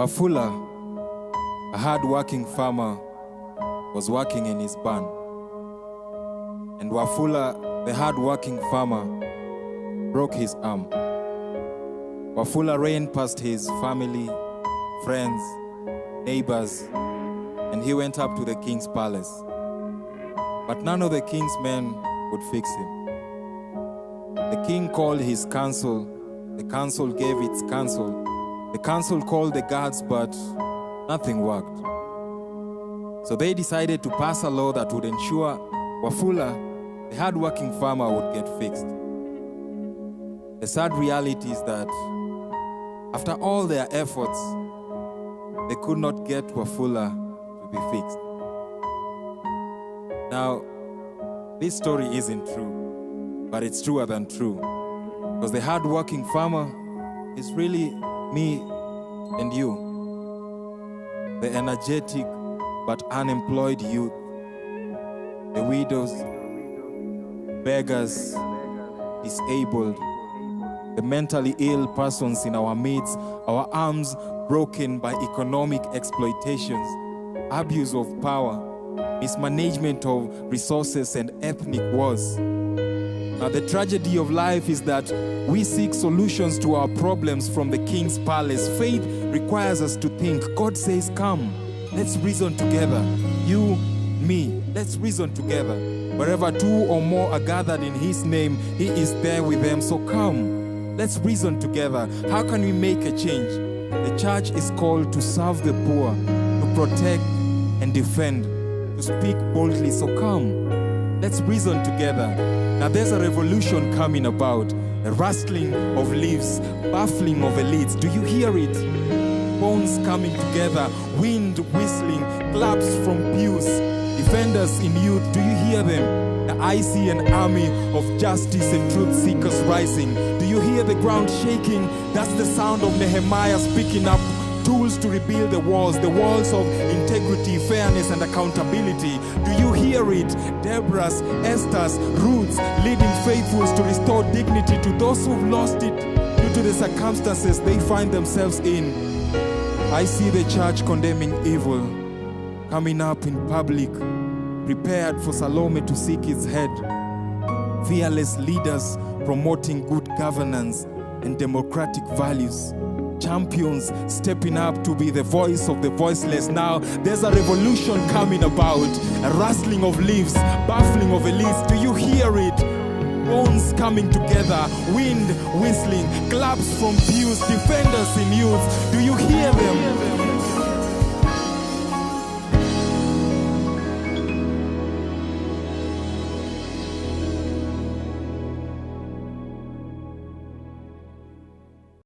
Wafula, a hard-working farmer, was working in his barn. And Wafula, the hard-working farmer, broke his arm. Wafula ran past his family, friends, neighbors, and he went up to the king's palace. But none of the king's men would fix him. The king called his council. The council gave its counsel. The council called the guards, but nothing worked. So they decided to pass a law that would ensure Wafula, the hard-working farmer, would get fixed. The sad reality is that after all their efforts, they could not get Wafula to be fixed. Now, this story isn't true, but it's truer than true. Because the hard-working farmer is really me and you. The energetic but unemployed youth. The widows, beggars, disabled, the mentally ill persons in our midst, our arms broken by economic exploitations, abuse of power, mismanagement of resources, and ethnic wars. Now, the tragedy of life is that we seek solutions to our problems from the king's palace. Faith requires us to think. God says, come, let's reason together. You, me, let's reason together. Wherever two or more are gathered in his name, he is there with them. So come, let's reason together. How can we make a change? The church is called to serve the poor, to protect and defend, to speak boldly. So come, let's reason together. Now there's a revolution coming about, a rustling of leaves, baffling of elites. Do you hear it? Bones coming together, wind whistling, claps from pews, defenders in youth. Do you hear them? Now I see an army of justice and truth seekers rising. Do you hear the ground shaking? That's the sound of Nehemiah speaking up. Tools to rebuild the walls of integrity, fairness, and accountability. Do you hear it? Deborah's, Esther's, Ruth's, leading faithfuls to restore dignity to those who've lost it due to the circumstances they find themselves in. I see the church condemning evil, coming up in public, prepared for Salome to seek its head. Fearless leaders promoting good governance and democratic values. Champions stepping up to be the voice of the voiceless. Now there's a revolution coming about, a rustling of leaves, baffling of elites. Do you hear it? Bones coming together, wind whistling, claps from pews, defenders in youth. Do you hear them?